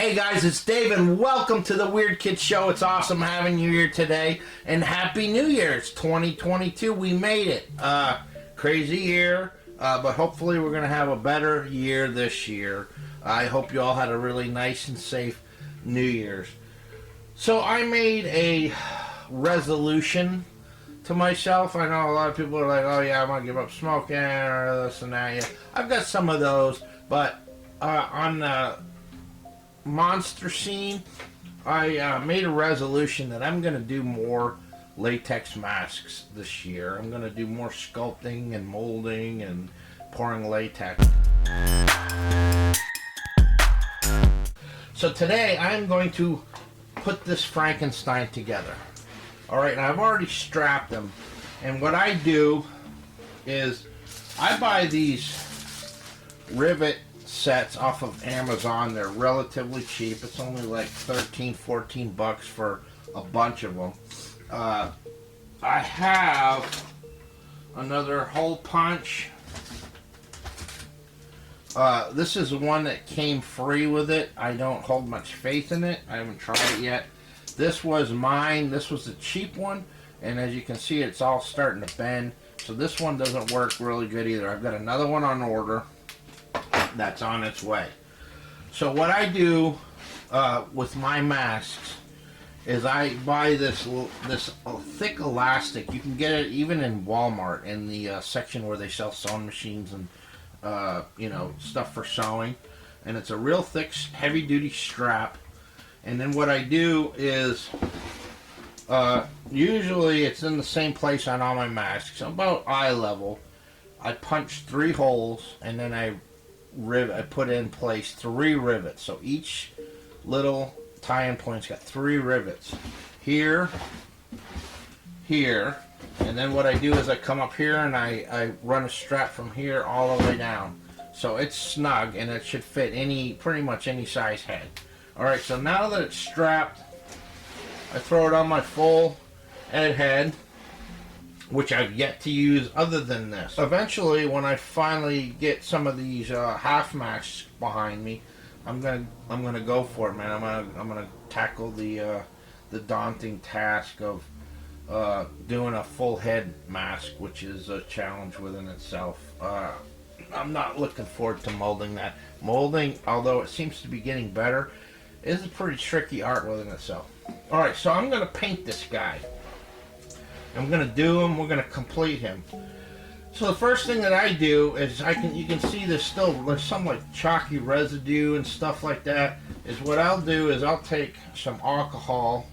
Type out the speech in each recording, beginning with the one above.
Hey guys, it's Dave and welcome to the Weird Kid Show. It's awesome having you here today and Happy New Year. It's 2022. We made it. Crazy year, but hopefully we're going to have a better year this year. I hope you all had a really nice and safe New Year's. So I made a resolution to myself. I know a lot of people are like, oh yeah, I'm going to give up smoking or this and that. Yeah, I've got some of those, but on the monster scene, I made a resolution that I'm going to do more latex masks this year. I'm going to do more sculpting and molding and pouring latex. So today I'm going to put this Frankenstein together. Alright, and I've already strapped them. And what I do is I buy these rivet sets off of Amazon. They're relatively cheap. It's only like 13, 14 bucks for a bunch of them. I have another hole punch. This is the one that came free with it. I don't hold much faith in it. I haven't tried it yet. This was mine. This was the cheap one, and as you can see, it's all starting to bend. So this one doesn't work really good either. I've got another one on order that's on its way. So what I do with my masks is I buy this thick elastic. You can get it even in Walmart in the section where they sell sewing machines and stuff for sewing. And it's a real thick, heavy-duty strap. And then what I do is usually it's in the same place on all my masks, about eye level. I punch 3 holes, and then I put in place 3 rivets. So each little tie-in point's got 3 rivets. Here, here, and then what I do is I come up here and I run a strap from here all the way down. So it's snug and it should fit pretty much any size head. Alright, so now that it's strapped, I throw it on my full head, which I've yet to use other than this. Eventually, when I finally get some of these half masks behind me, I'm gonna go for it, man. I'm gonna tackle the daunting task of doing a full head mask, which is a challenge within itself. I'm not looking forward to molding that. Molding, although it seems to be getting better, is a pretty tricky art within itself. All right, so I'm gonna paint this guy. I'm gonna do him. We're gonna complete him. So the first thing that I do is you can see there's some like chalky residue and stuff like that. Is what I'll do is I'll take some alcohol,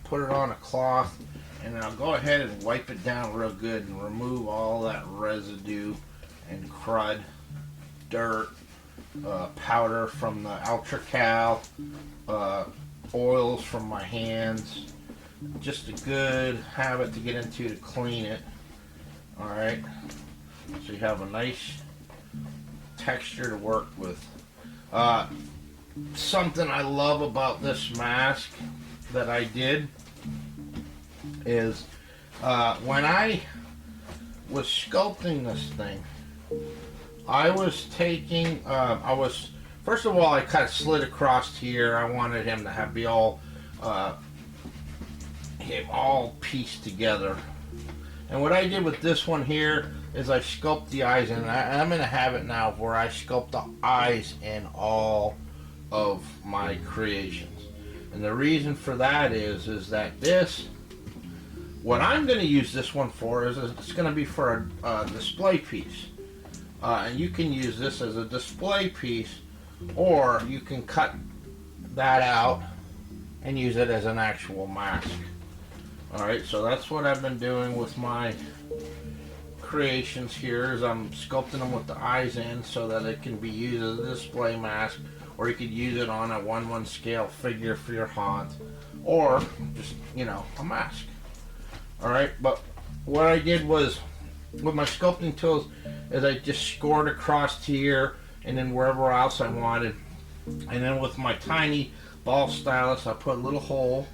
put it on a cloth, and I'll go ahead and wipe it down real good and remove all that residue and crud, dirt, powder from the Ultra Cal, oils from my hands. Just a good habit to get into to clean it. Alright, so you have a nice texture to work with. Something I love about this mask that I did is when I was sculpting this thing, I was taking, first of all, I kind of slid across here. I wanted him to be all pieced together. And what I did with this one here is I sculpt the eyes in. I'm going to have it now where I sculpt the eyes in all of my creations. And the reason for that is that what I'm going to use this one for is it's going to be for a display piece. And you can use this as a display piece, or you can cut that out and use it as an actual mask. Alright, so that's what I've been doing with my creations here, is I'm sculpting them with the eyes in so that it can be used as a display mask, or you could use it on a 1/1 scale figure for your haunt, or just, a mask. Alright, but what I did was, with my sculpting tools, is I just scored across here and then wherever else I wanted. And then with my tiny ball stylus, I put a little hole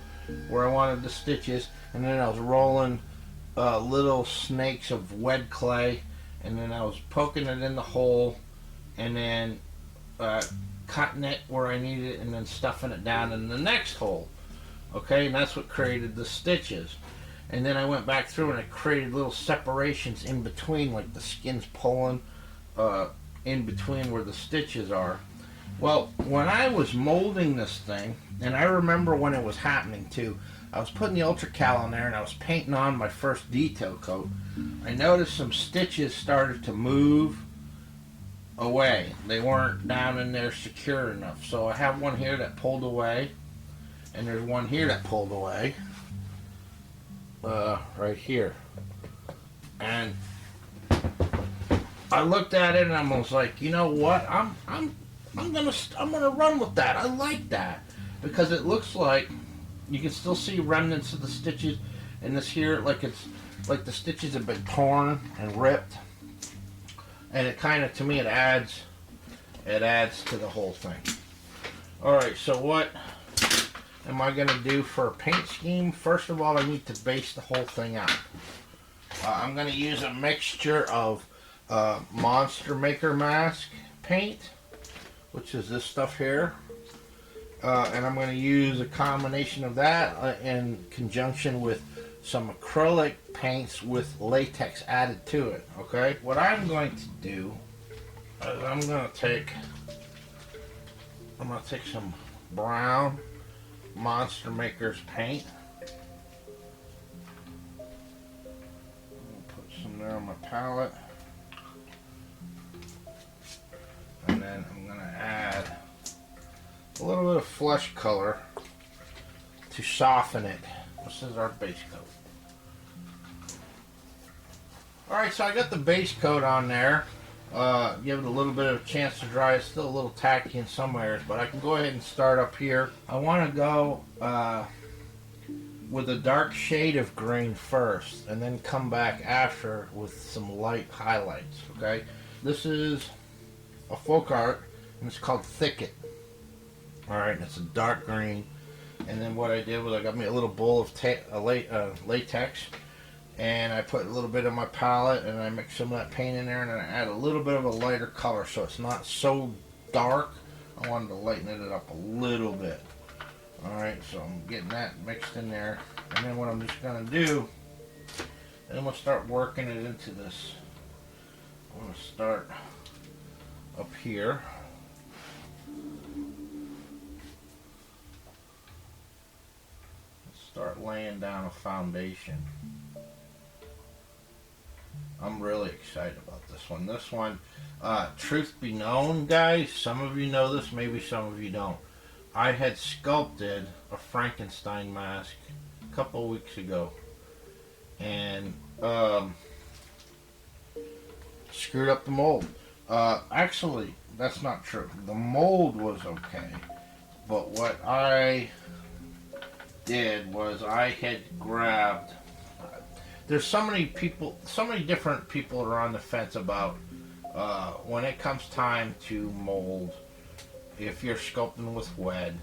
where I wanted the stitches, and then I was rolling little snakes of wet clay, and then I was poking it in the hole, and then cutting it where I needed it and then stuffing it down in the next hole. Okay, and that's what created the stitches. And then I went back through and I created little separations in between, like the skin's pulling in between where the stitches are. Well, when I was molding this thing, and I remember when it was happening too, I was putting the Ultra Cal on there and I was painting on my first detail coat. I noticed some stitches started to move away. They weren't down in there secure enough. So I have one here that pulled away, and there's one here that pulled away. Right here. And I looked at it and I was like, you know what? I'm gonna run with that. I like that because it looks like you can still see remnants of the stitches in this here, like it's like the stitches have been torn and ripped, and it kind of, to me, it adds to the whole thing. All right, so what am I gonna do for a paint scheme? First of all, I need to base the whole thing out. I'm gonna use a mixture of Monster Maker Mask paint, which is this stuff here, and I'm going to use a combination of that in conjunction with some acrylic paints with latex added to it. Okay, what I'm going to do is I'm going to take some brown Monster Maker's paint. Put some there on my palette. And then I'm going to add a little bit of flesh color to soften it. This is our base coat. Alright, so I got the base coat on there. Give it a little bit of a chance to dry. It's still a little tacky in some areas, but I can go ahead and start up here. I want to go with a dark shade of green first, and then come back after with some light highlights. Okay, this is a folk art, and it's called Thicket. Alright, and it's a dark green. And then what I did was I got me a little bowl of latex, and I put a little bit of my palette, and I mixed some of that paint in there, and then I add a little bit of a lighter color so it's not so dark. I wanted to lighten it up a little bit. Alright, so I'm getting that mixed in there, and then what I'm just going to do, and I'm going to start working it into this. I'm going to start up here. Start laying down a foundation. I'm really excited about this one. This one, truth be known, guys, some of you know this, maybe some of you don't. I had sculpted a Frankenstein mask a couple weeks ago, and screwed up the mold. Actually, that's not true. The mold was okay, but what I did was I had grabbed. There's so many people, so many different people are on the fence about when it comes time to mold. If you're sculpting with wet,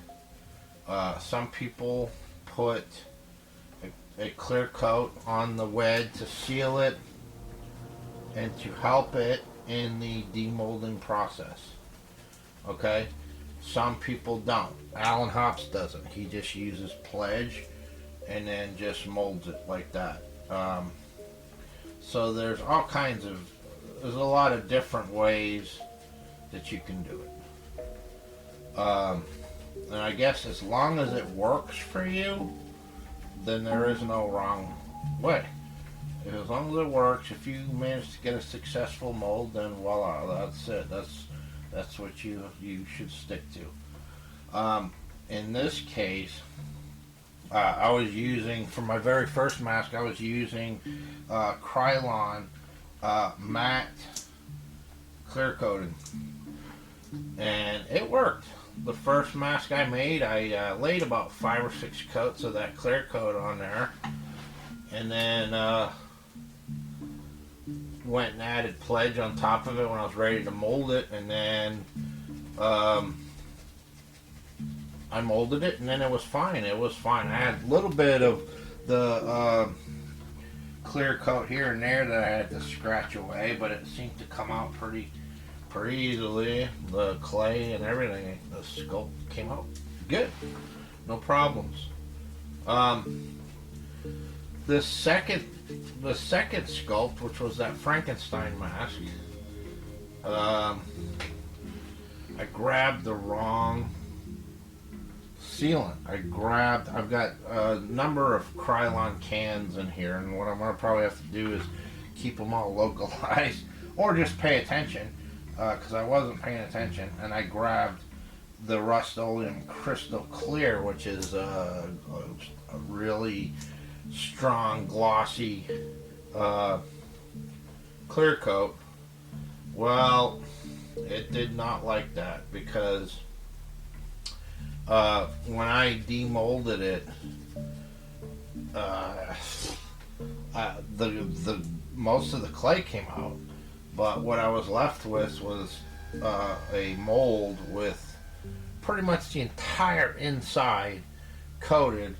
some people put a clear coat on the wed to seal it and to help it in the demolding process. Okay, some people don't. Alan Hops doesn't. He just uses Pledge and then just molds it like that. So there's all kinds of, there's a lot of different ways that you can do it. And I guess as long as it works for you, then there is no wrong way. As long as it works, if you manage to get a successful mold, then voila, that's it. That's what you should stick to. In this case, I was using, for my very first mask, I was using Krylon matte clear coating, and it worked. The first mask I made, I laid about 5 or 6 coats of that clear coat on there, and then went and added Pledge on top of it when I was ready to mold it, and then I molded it, and then it was fine. It was fine. I had a little bit of the clear coat here and there that I had to scratch away, but it seemed to come out pretty pretty easily. The clay and everything, the sculpt came out good, no problems. Um, the second sculpt, which was that Frankenstein mask, I grabbed the wrong sealant. I've got a number of Krylon cans in here, and what I'm gonna probably have to do is keep them all localized, or just pay attention, because I wasn't paying attention, and I grabbed the Rust-Oleum Crystal Clear, which is a really strong, glossy clear coat. Well, it did not like that, because when I demolded it, the most of the clay came out, but what I was left with was a mold with pretty much the entire inside coated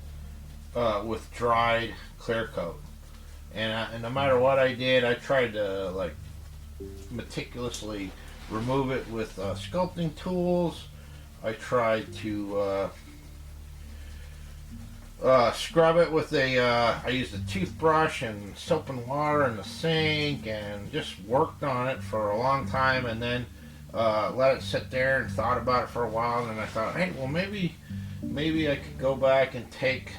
with dried clear coat. And no matter what I did, I tried to like meticulously remove it with sculpting tools. I tried to scrub it with I used a toothbrush and soap and water in the sink, and just worked on it for a long time, and then let it sit there and thought about it for a while, and then I thought, hey, well, maybe I could go back and take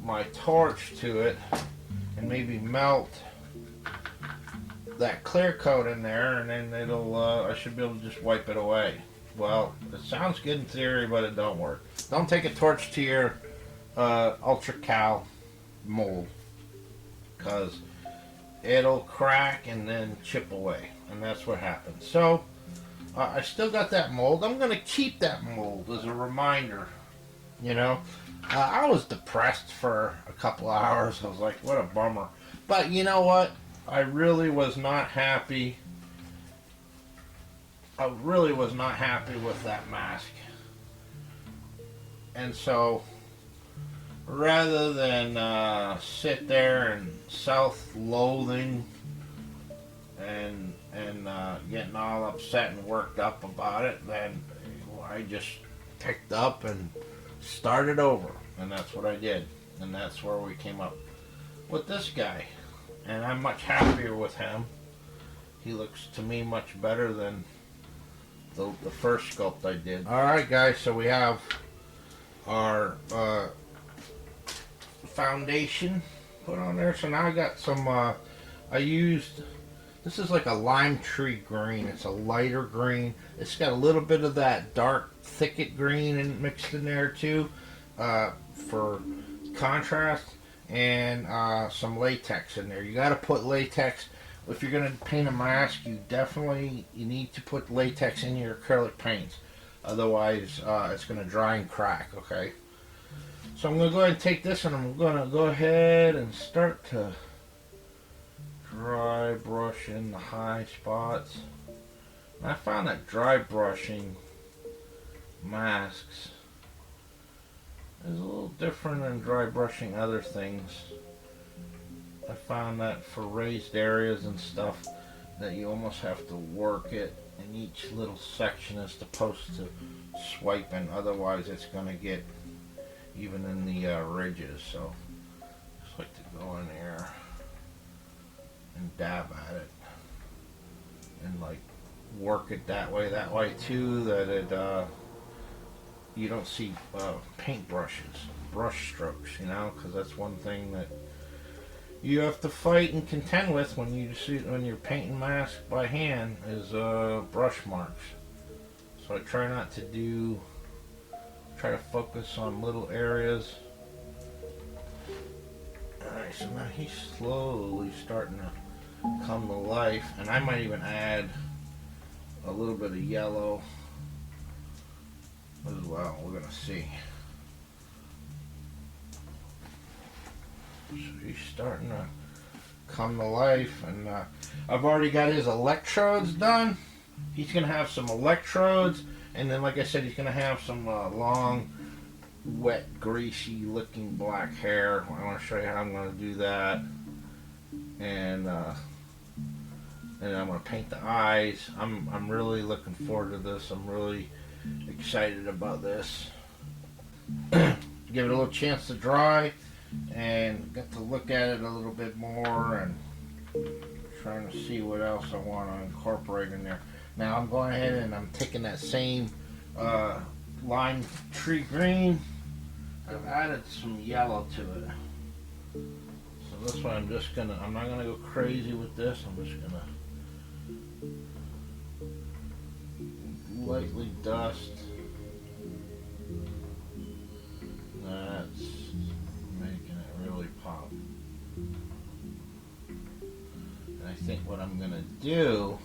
my torch to it and maybe melt that clear coat in there, and then it'll I should be able to just wipe it away. Well, it sounds good in theory, but it don't work. Don't take a torch to your Ultra Cal mold, because it'll crack and then chip away, and that's what happens. So I still got that mold. I'm gonna keep that mold as a reminder. You know, I was depressed for a couple hours. I was like, what a bummer. But you know what? I really was not happy. I really was not happy with that mask. And so, rather than sit there and self-loathing and getting all upset and worked up about it, then I just picked up and started over. And that's what I did. And that's where we came up with this guy. And I'm much happier with him. He looks to me much better than the first sculpt I did. Alright guys, so we have our foundation put on there. So now I got some, I used, this is like a lime tree green. It's a lighter green. It's got a little bit of that dark thicket green mixed in there too, for contrast, and some latex in there. You got to put latex. If you're going to paint a mask, you need to put latex in your acrylic paints. Otherwise, it's going to dry and crack, okay? So I'm going to go ahead and take this, and I'm going to go ahead and start to dry brush in the high spots. And I found that dry brushing masks is a little different than dry brushing other things. I found that for raised areas and stuff, that you almost have to work it, and each little section is supposed to swipe in, otherwise it's going to get even in the ridges. So I just like to go in there and dab at it and like work it that way too, that it you don't see paint brushes, brush strokes, you know, because that's one thing that you have to fight and contend with when you're painting masks by hand, is brush marks. So I try to focus on little areas. Alright, so now he's slowly starting to come to life, and I might even add a little bit of yellow as well. We're gonna see. So he's starting to come to life, and I've already got his electrodes done. He's gonna have some electrodes, and then like I said, he's gonna have some long, wet, greasy looking black hair. I want to show you how I'm gonna do that. And and I'm going to paint the eyes. I'm really looking forward to this. I'm really excited about this. Give it a little chance to dry and get to look at it a little bit more, and trying to see what else I want to incorporate in there. Now I'm going ahead and I'm taking that same lime tree green. I've added some yellow to it. So this one I'm not gonna go crazy with this. I'm just gonna lightly dust. That's making it really pop. And I think what I'm gonna do,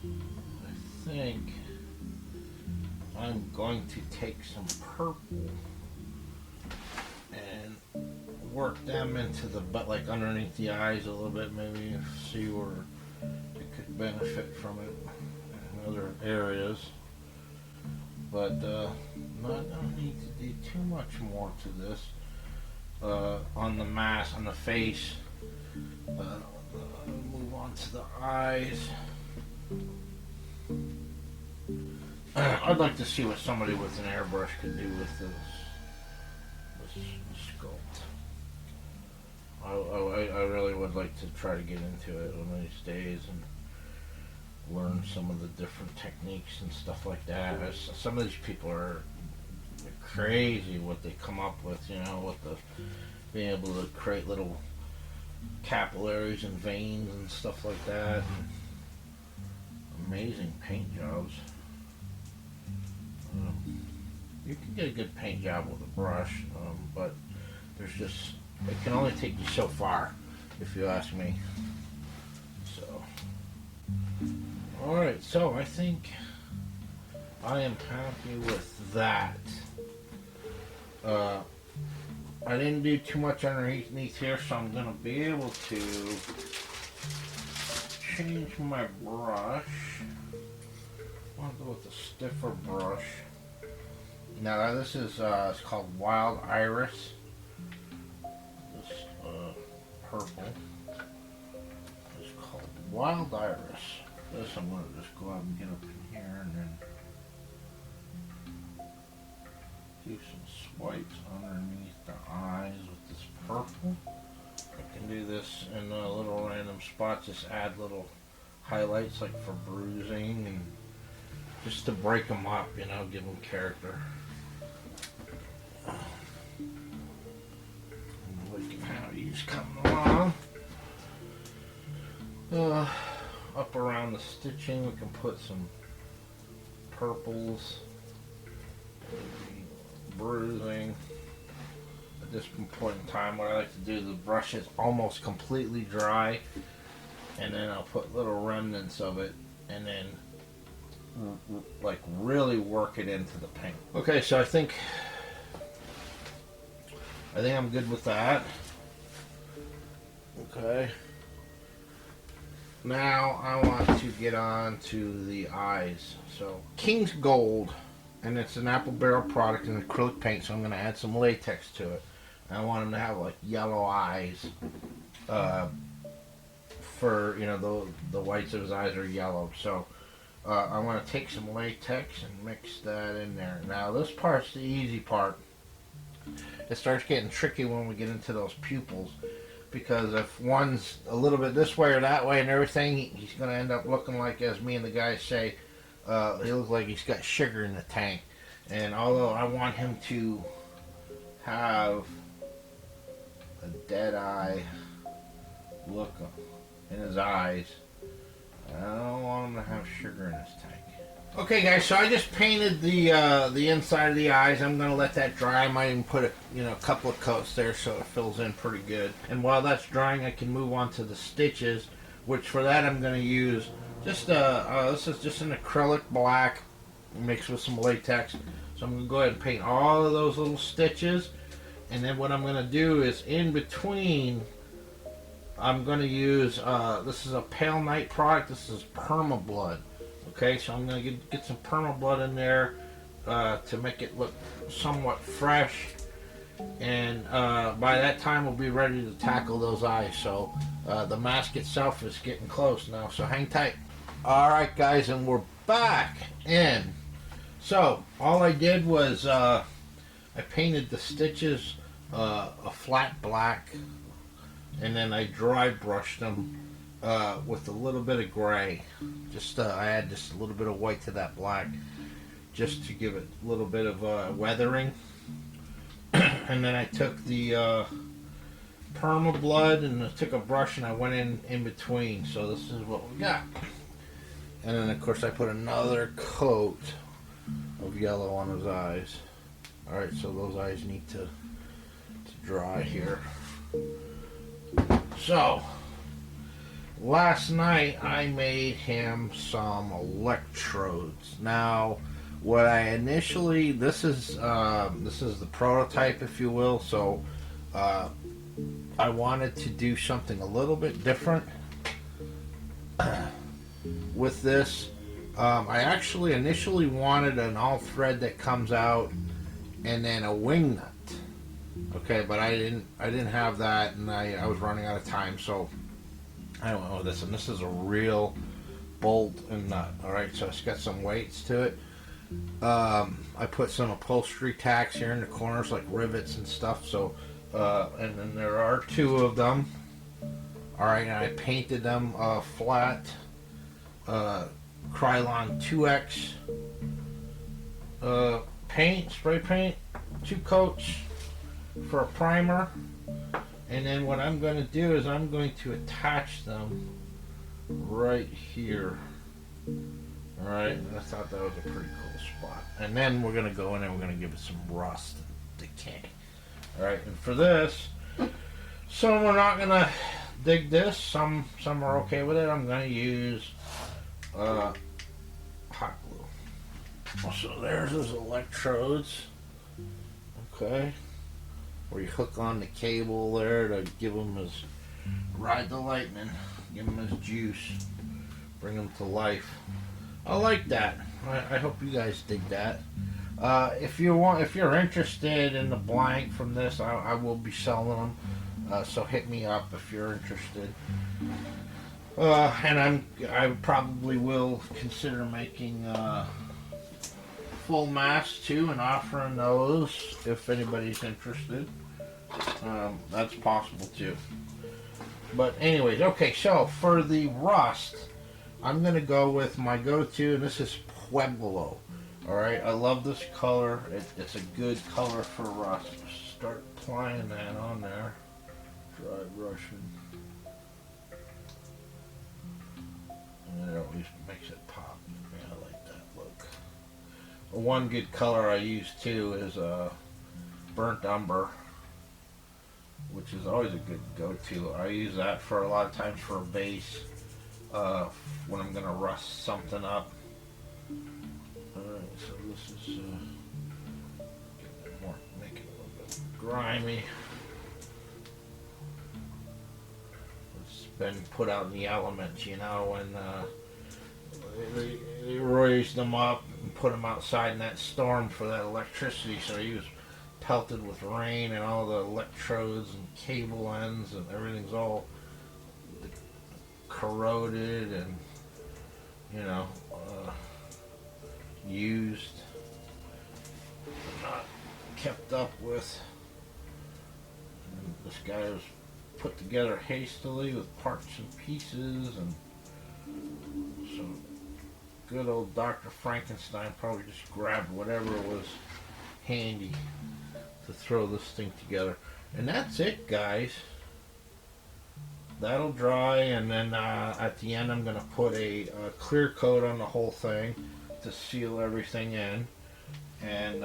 I think I'm going to take some purple and work them into the butt, like underneath the eyes a little bit, maybe see where it could benefit from it in other areas. But not gonna need to do too much more to this on the mask, on the face. Move on to the eyes. I'd like to see what somebody with an airbrush could do with this sculpt. I really would like to try to get into it one of these days and learn some of the different techniques and stuff like that. Some of these people are crazy what they come up with, you know, with the being able to create little capillaries and veins and stuff like that. Amazing paint jobs. You can get a good paint job with a brush, but there's just, it can only take you so far, if you ask me. So, alright, so I think I am happy with that. I didn't do too much underneath here, so I'm going to be able to change my brush. I want to go with a stiffer brush. Now this is it's called Wild Iris. This purple is called Wild Iris. This I'm going to just go out and get up in here and then do some swipes underneath the eyes with this purple. I can do this in little random spots, just add little highlights like for bruising and just to break them up, you know, give them character. And look at how he's coming along. Up around the stitching, we can put some purples, bruising. At this point in time, what I like to do, the brush is almost completely dry, and then I'll put little remnants of it, and then like really work it into the paint. Okay, so I think I'm good with that. Okay. Now I want to get on to the eyes. So King's Gold, and it's an apple barrel product in acrylic paint, so I'm going to add some latex to it. And I want them to have like yellow eyes. For, you know, the whites of his eyes are yellow. So I want to take some latex and mix that in there. Now this part's the easy part. It starts getting tricky when we get into those pupils, because if one's a little bit this way or that way and everything, he's going to end up looking like, as me and the guys say, he looks like he's got sugar in the tank. And although I want him to have a dead eye look in his eyes, I don't want him to have sugar in his tank. Okay, guys, so I just painted the inside of the eyes. I'm gonna let that dry. I might even put a couple of coats there so it fills in pretty good. And while that's drying, I can move on to the stitches, which for that I'm gonna use just this is just an acrylic black mixed with some latex. So I'm gonna go ahead and paint all of those little stitches, and then what I'm gonna do is in between, I'm gonna use this is a Pale Night product. This is Perma Blood. Okay, so I'm going to get some Perma Blood in there to make it look somewhat fresh. and by that time we'll be ready to tackle those eyes. So the mask itself is getting close now, so hang tight. Alright guys, and we're back in. So all I did was I painted the stitches a flat black, and then I dry brushed them with a little bit of gray. Just I add just a little bit of white to that black, just to give it a little bit of weathering. And then I took the perma blood and I took a brush and I went in between. So this is what we got. And then of course I put another coat of yellow on his eyes. Alright, so those eyes need to dry here. So last night I made him some electrodes. Now what I initially, this is the prototype, if you will. So I wanted to do something a little bit different with this. I actually initially wanted an all thread that comes out and then a wing nut. Okay, but I didn't have that, and I was running out of time, so I went with this. And this is a real bolt and nut. All right, so it's got some weights to it. I put some upholstery tacks here in the corners, like rivets and stuff. So, and then there are two of them. All right, and I painted them flat. Krylon 2X paint, spray paint, 2 coats for a primer. And then what I'm going to do is I'm going to attach them right here. Alright, I thought that was a pretty cool spot. And then we're going to go in and we're going to give it some rust and decay. Alright, and for this, some are not going to dig this. Some are okay with it. I'm going to use hot glue. So there's those electrodes. Okay. Where you hook on the cable there to give them his, ride the lightning, give him his juice, bring him to life. I like that. I hope you guys dig that. If you're interested in the blank from this, I will be selling them. So hit me up if you're interested. And I probably will consider making full masks too and offering those if anybody's interested. That's possible too. But anyways, okay, so for the rust, I'm going to go with my go-to, and this is Pueblo. Alright, I love this color. It's a good color for rust. Start applying that on there. Dry brushing. And it always makes it pop. Yeah, I like that look. One good color I use too is burnt umber, which is always a good go-to. I use that for a lot of times for a base when I'm going to rust something up. Alright, so this is make it a little bit grimy. It's been put out in the elements, you know, when they raised them up and put them outside in that storm for that electricity, so he was pelted with rain and all the electrodes and cable ends and everything's all corroded and, you know, used, not kept up with. And this guy was put together hastily with parts and pieces, and so good old Dr. Frankenstein probably just grabbed whatever was handy to throw this thing together. And that's it, guys. That'll dry, and then at the end I'm going to put a clear coat on the whole thing to seal everything in, and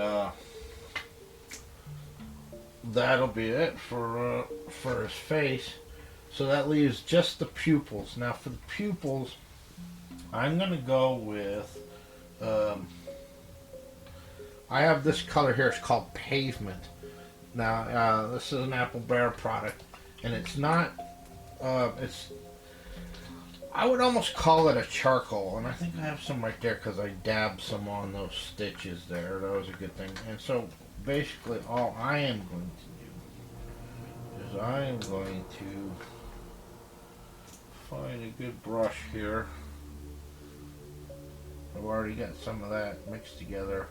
that'll be it for his face. So that leaves just the pupils. Now for the pupils, I'm going to go with I have this color here. It's called Pavement. Now this is an Apple Bear product, and it's not I would almost call it a charcoal, and I think I have some right there because I dabbed some on those stitches there. That was a good thing. And so basically all I am going to do is I am going to find a good brush here. I've already got some of that mixed together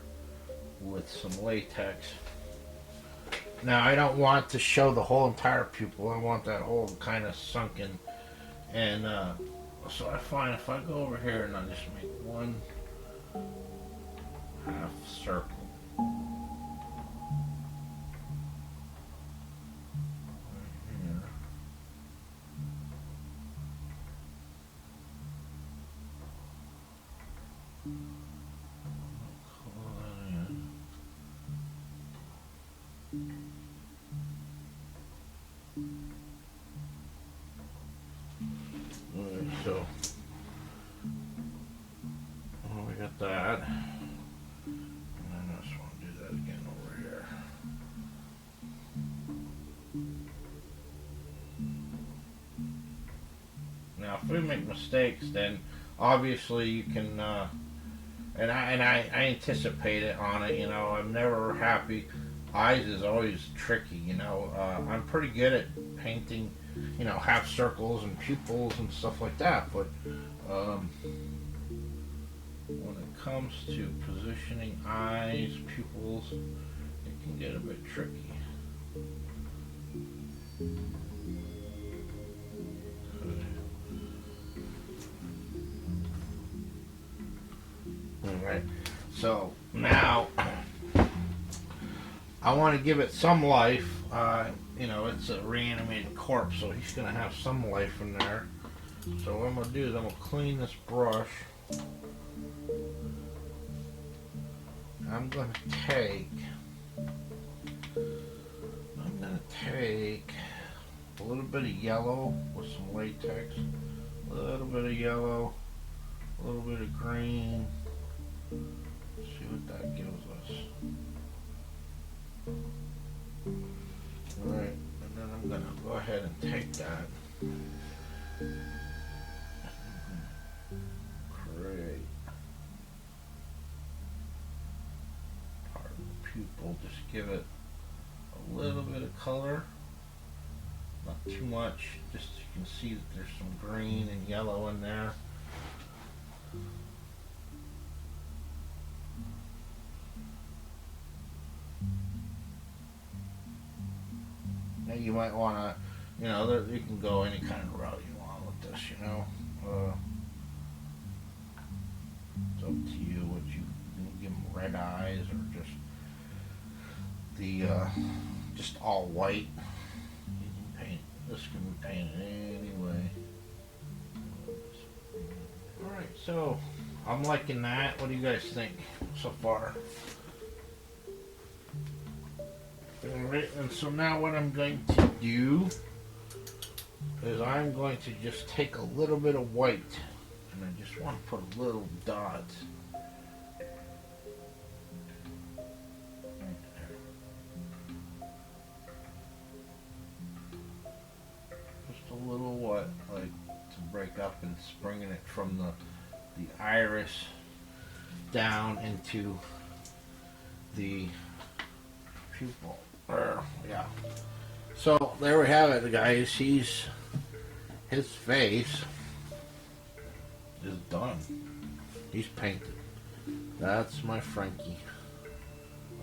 with some latex. Now I don't want to show the whole entire pupil. I want that whole kind of sunken. And so I find if I go over here and I just make one half circle. So, we got that. And I just want to do that again over here. Now, if we make mistakes, then obviously you can, and I anticipate it on it. You know, I'm never happy. Eyes is always tricky. You know, I'm pretty good at painting, you know, half circles and pupils and stuff like that. But when it comes to positioning eyes, pupils, it can get a bit tricky. Alright, so now I want to give it some life. You know, it's a reanimated corpse, so he's going to have some life in there. So what I'm going to do is I'm going to clean this brush. I'm going to take a little bit of yellow with some latex, a little bit of yellow, a little bit of green. Let's see what that gives us. Alright, and then I'm going to go ahead and take that. Create part of the pupil. Just give it a little bit of color. Not too much. Just you can see that there's some green and yellow in there. Now you might want to, you know, you can go any kind of route you want with this, you know. It's up to you what you give them, red eyes or just the just all white. You can paint this, can be painted any way. All right, so I'm liking that. What do you guys think so far? Alright, and so now what I'm going to do is I'm going to just take a little bit of white and I just want to put a little dot right there. Just a little what, like to break up and bringing it from the iris down into the pupil. Yeah. So there we have it, guys. His face is done. He's painted. That's my Frankie.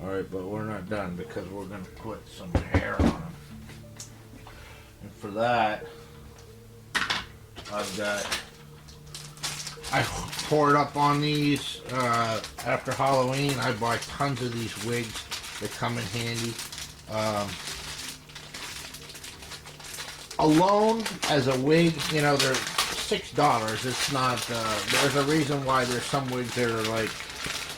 Alright, but we're not done because we're going to put some hair on him. And for that, I poured up on these after Halloween. I bought tons of these wigs. They come in handy. Alone as a wig, you know, they're $6. It's not. There's a reason why there's some wigs that are like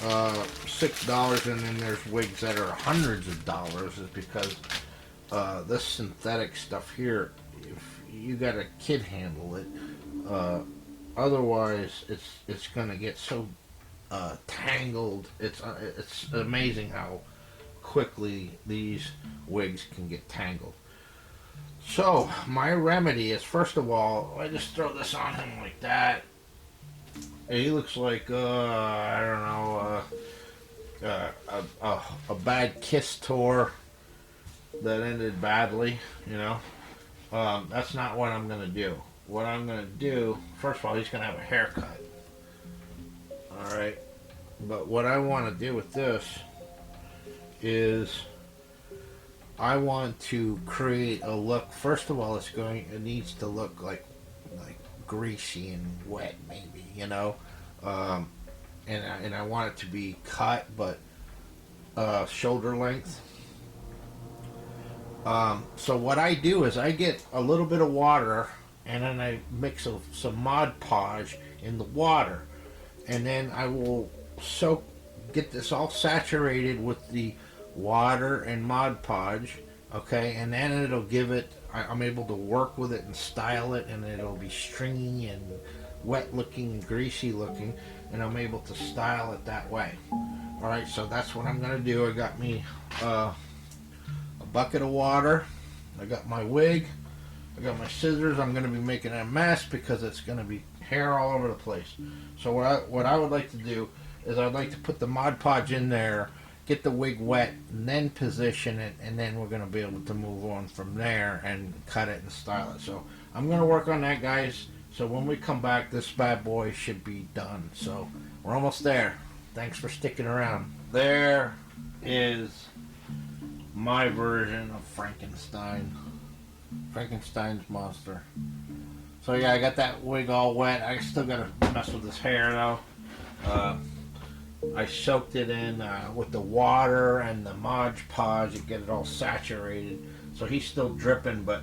$6, and then there's wigs that are hundreds of dollars. Is because this synthetic stuff here, if you got a kid handle it, otherwise it's gonna get so tangled. It's amazing how quickly these wigs can get tangled. So my remedy is, first of all, I just throw this on him like that. He looks like I don't know, a bad kiss tour that ended badly, you know. That's not what I'm gonna do. What I'm gonna do, first of all, he's gonna have a haircut. All right. But what I want to do with this is I want to create a look. First of all, it needs to look like greasy and wet, maybe, you know. And I want it to be cut, but shoulder length. So what I do is I get a little bit of water, and then I mix some Mod Podge in the water, and then I will get this all saturated with the water and Mod Podge, okay, and then it'll give it. I'm able to work with it and style it, and it'll be stringy and wet looking and greasy looking, and I'm able to style it that way. All right, so that's what I'm gonna do. I got me a bucket of water. I got my wig. I got my scissors. I'm gonna be making a mess because it's gonna be hair all over the place. So what I would like to do is I'd like to put the Mod Podge in there, get the wig wet, and then position it, and then we're going to be able to move on from there and cut it and style it. So I'm going to work on that, guys. So when we come back, this bad boy should be done. So we're almost there. Thanks for sticking around. There is my version of Frankenstein. Frankenstein's monster. So yeah, I got that wig all wet. I still got to mess with his hair though. I soaked it in with the water and the Mod Podge to get it all saturated. So he's still dripping, but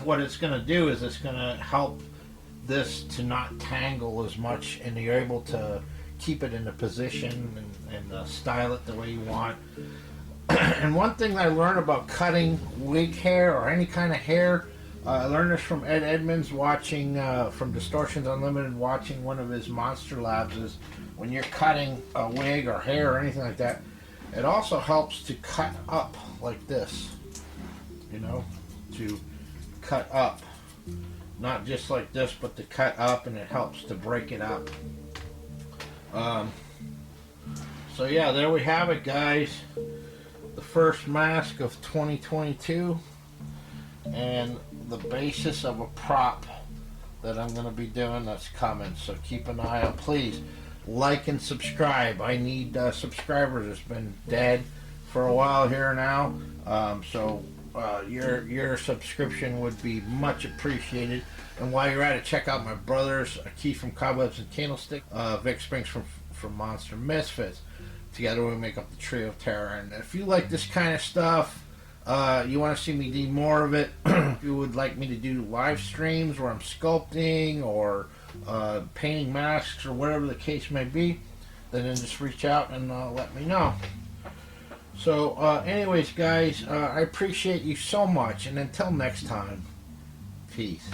what it's going to do is it's going to help this to not tangle as much, and you're able to keep it in the position and style it the way you want. And one thing that I learned about cutting wig hair or any kind of hair, I learned this from Ed Edmonds watching from Distortions Unlimited, watching one of his Monster Labs, is when you're cutting a wig or hair or anything like that, it also helps to cut up like this, you know, to cut up, not just like this, but to cut up, and it helps to break it up. So yeah, there we have it, guys. The first mask of 2022, and the basis of a prop that I'm going to be doing that's coming. So keep an eye out. Please like and subscribe. I need subscribers. It's been dead for a while here now. So your subscription would be much appreciated. And while you're at it, check out my brothers, Keith from Cobwebs and Candlestick, Vic Springs from Monster Misfits. Together we make up the Trio of Terror. And if you like this kind of stuff, you want to see me do more of it, if you would like me to do live streams where I'm sculpting or painting masks or whatever the case may be, then just reach out and let me know. So anyways, guys, I appreciate you so much, and until next time, peace.